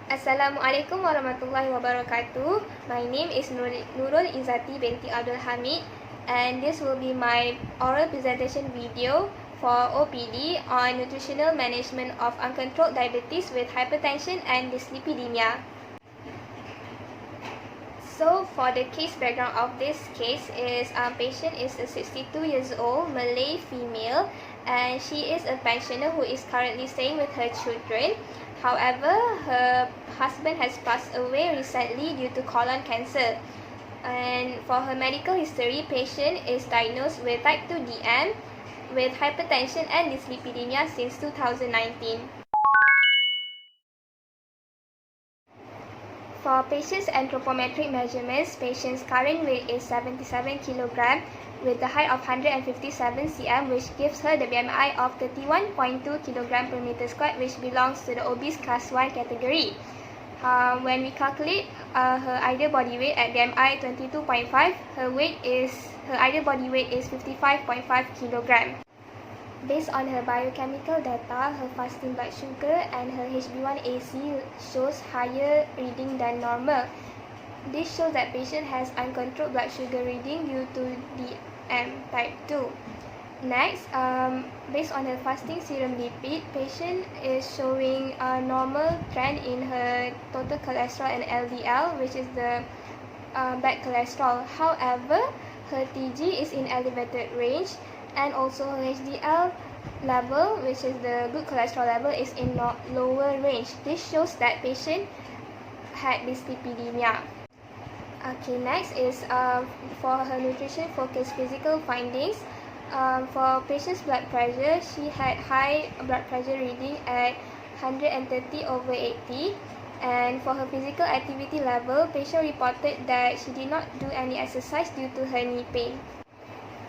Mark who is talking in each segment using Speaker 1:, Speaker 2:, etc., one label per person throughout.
Speaker 1: Assalamualaikum warahmatullahi wabarakatuh. My name is Nurul Izzati binti Abdul Hamid, and this will be my oral presentation video for OPD on nutritional management of uncontrolled diabetes with hypertension and dyslipidemia. So for the case background of this case is patient is a 62 years old Malay female, and she is a pensioner who is currently staying with her children. However, her husband has passed away recently due to colon cancer. And for her medical history, patient is diagnosed with type 2 DM with hypertension and dyslipidemia since 2019. For patient's anthropometric measurements, patient's current weight is 77 kg with the height of 157 cm, which gives her the BMI of 31.2 kg per meter squared, which belongs to the obese class 1 category. When we calculate her ideal body weight at BMI 22.5, her ideal body weight is 55.5 kg. Based on her biochemical data, her fasting blood sugar and her HB1AC shows higher reading than normal. This shows that patient has uncontrolled blood sugar reading due to DM type 2. Next, based on her fasting serum lipid, patient is showing a normal trend in her total cholesterol and LDL, which is the bad cholesterol. However, her TG is in elevated range, and also her HDL level, which is the good cholesterol level, is in lower range. This shows that patient had dyslipidemia. Okay, next is for her nutrition focused physical findings. For patient's blood pressure, she had high blood pressure reading at 130/80. And for her physical activity level, patient reported that she did not do any exercise due to her knee pain.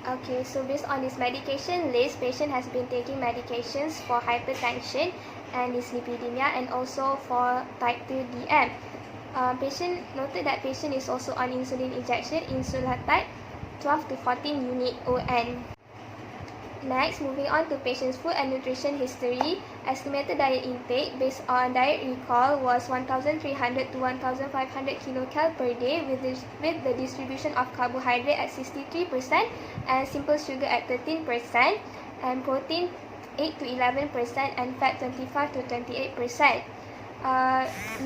Speaker 1: Okay, so based on this medication list, patient has been taking medications for hypertension and dyslipidemia, and also for type 2 DM. Patient noted that patient is also on insulin injection, insulatide 12 to 14 unit ON. Next, moving on to patient's food and nutrition history, estimated diet intake based on diet recall was 1,300 to 1,500 kcal per day, with the distribution of carbohydrate at 63% and simple sugar at 13%, and protein 8 to 11% and fat 25 to 28%.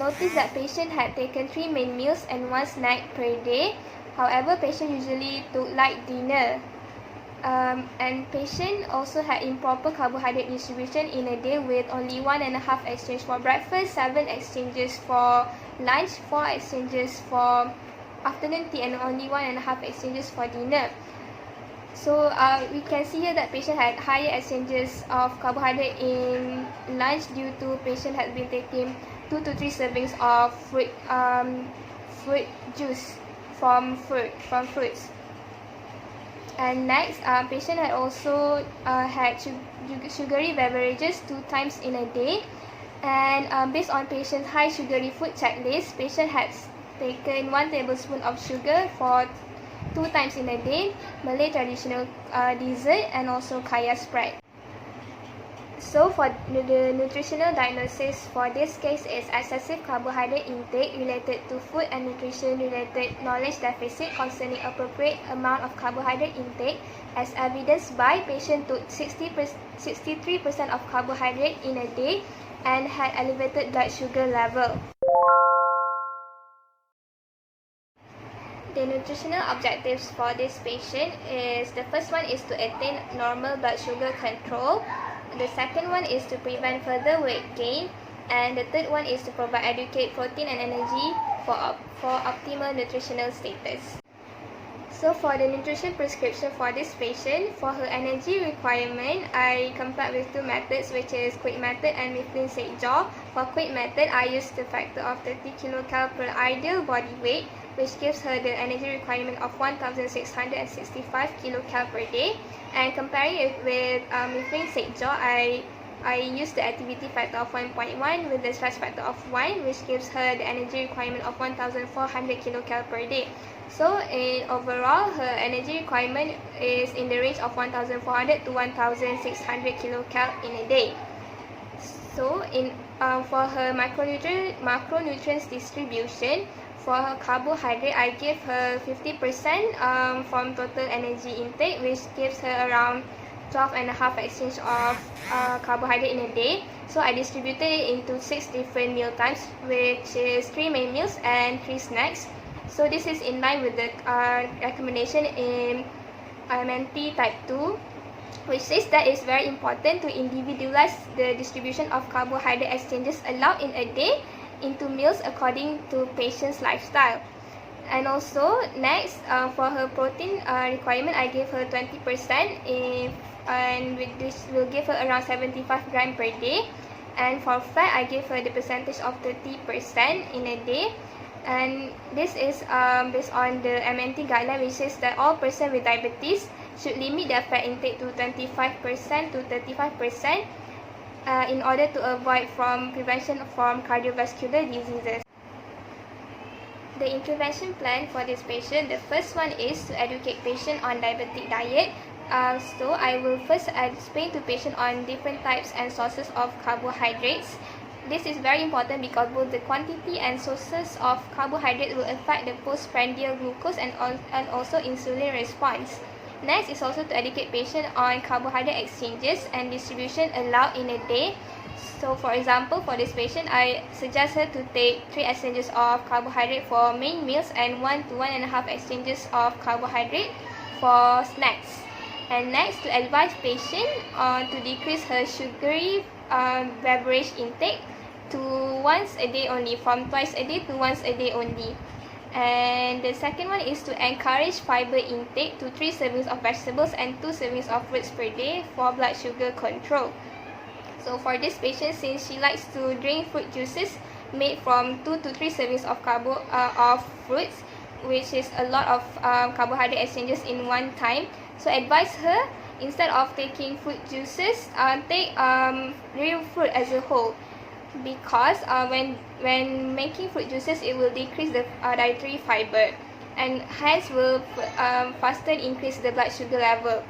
Speaker 1: Notice that patient had taken 3 main meals and 1 snack per day. However, patient usually took light dinner. And patient also had improper carbohydrate distribution in a day, with only 1.5 exchange for breakfast, 7 exchanges for lunch, 4 exchanges for afternoon tea, and only 1.5 exchanges for dinner. So we can see here that patient had higher exchanges of carbohydrate in lunch due to patient had been taking 2 to 3 servings of fruit juice from fruits. And next, patient had also had sugary beverages 2 times in a day. And based on patient's high sugary food checklist, patient has taken 1 tablespoon of sugar for 2 times in a day, Malay traditional dessert, and also kaya spread. So for the nutritional diagnosis for this case is excessive carbohydrate intake related to food and nutrition related knowledge deficit concerning appropriate amount of carbohydrate intake, as evidenced by patient took 63% of carbohydrate in a day and had elevated blood sugar level. The nutritional objectives for this patient is, the first one is to attain normal blood sugar control. The second one is to prevent further weight gain, and the third one is to provide adequate protein and energy for optimal nutritional status. So for the nutrition prescription for this patient, for her energy requirement, I compared with 2 methods, which is quick method and Mifflin St. John. For quick method, I used the factor of 30 kcal per ideal body weight, which gives her the energy requirement of 1,665 kcal per day. And comparing it with Mifflin St. John, I used the activity factor of 1.1 with the stress factor of 1, which gives her the energy requirement of 1,400 kcal per day. So in overall, her energy requirement is in the range of 1,400 to 1,600 kcal in a day. So in For her macronutrients distribution, for her carbohydrate, I gave her 50% from total energy intake, which gives her around 12.5 exchange of carbohydrate in a day. So I distributed it into 6 different meal times, which is 3 main meals and 3 snacks. So this is in line with the recommendation in MNT type 2, which says that it's very important to individualize the distribution of carbohydrate exchanges allowed in a day into meals according to patient's lifestyle. And also next, for her protein requirement, I gave her 20%, and with this will give her around 75 grams per day. And for fat, I gave her the percentage of 30% in a day. And this is based on the MNT guideline, which says that all persons with diabetes should limit their fat intake to 25% to 35% in order to avoid prevention from cardiovascular diseases. The intervention plan for this patient, the first one is to educate patient on diabetic diet. So I will first explain to patient on different types and sources of carbohydrates. This is very important because both the quantity and sources of carbohydrate will affect the postprandial glucose and also insulin response. Next is also to educate patient on carbohydrate exchanges and distribution allowed in a day. So for example, for this patient, I suggest her to take 3 exchanges of carbohydrate for main meals and 1 to 1.5 exchanges of carbohydrate for snacks. And next, to advise patient to decrease her sugary beverage intake to once a day only, from twice a day to once a day only. And the second one is to encourage fiber intake to 3 servings of vegetables and 2 servings of fruits per day for blood sugar control. So for this patient, since she likes to drink fruit juices made from 2 to 3 servings of fruits, which is a lot of carbohydrate exchanges in one time, so advise her, instead of taking fruit juices, take real fruit as a whole, because when making fruit juices, it will decrease the dietary fiber and hence will faster increase the blood sugar level.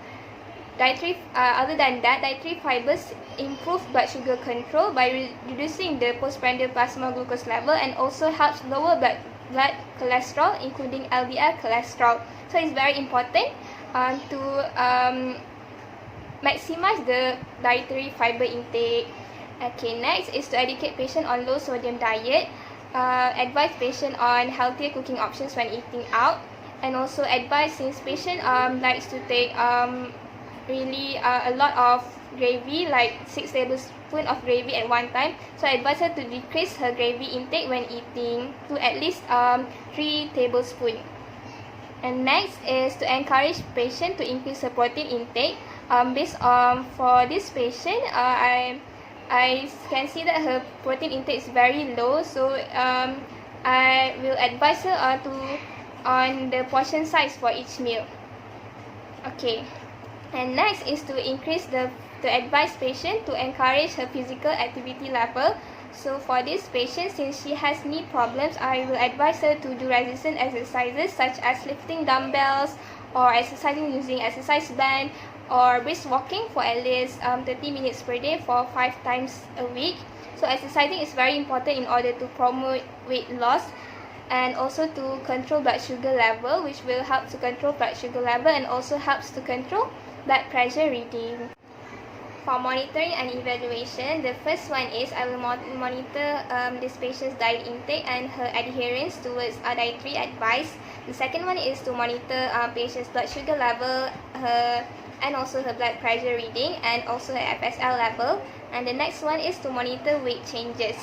Speaker 1: Other than that, dietary fibers improve blood sugar control by reducing the postprandial plasma glucose level and also helps lower blood cholesterol, including LDL cholesterol. So it's very important to maximize the dietary fiber intake. Okay, next is to educate patient on low sodium diet, advise patient on healthier cooking options when eating out, and also advise, since patient likes to take really a lot of gravy, like 6 tablespoons of gravy at one time, so I advise her to decrease her gravy intake when eating to at least 3 tablespoons. And next is to encourage patient to increase her protein intake. For this patient, I can see that her protein intake is very low, so I will advise her on the portion size for each meal. Okay, and next is to advise patient to encourage her physical activity level. So for this patient, since she has knee problems, I will advise her to do resistance exercises such as lifting dumbbells or exercising using exercise band or brisk walking for at least 30 minutes per day for 5 times a week. So exercising is very important in order to promote weight loss and also to control blood sugar level, which will help to control blood sugar level and also helps to control blood pressure reading. For monitoring and evaluation, the first one is I will monitor this patient's diet intake and her adherence towards dietary advice. The second one is to monitor patient's blood sugar level, and also her blood pressure reading and also her FSL level. And the next one is to monitor weight changes.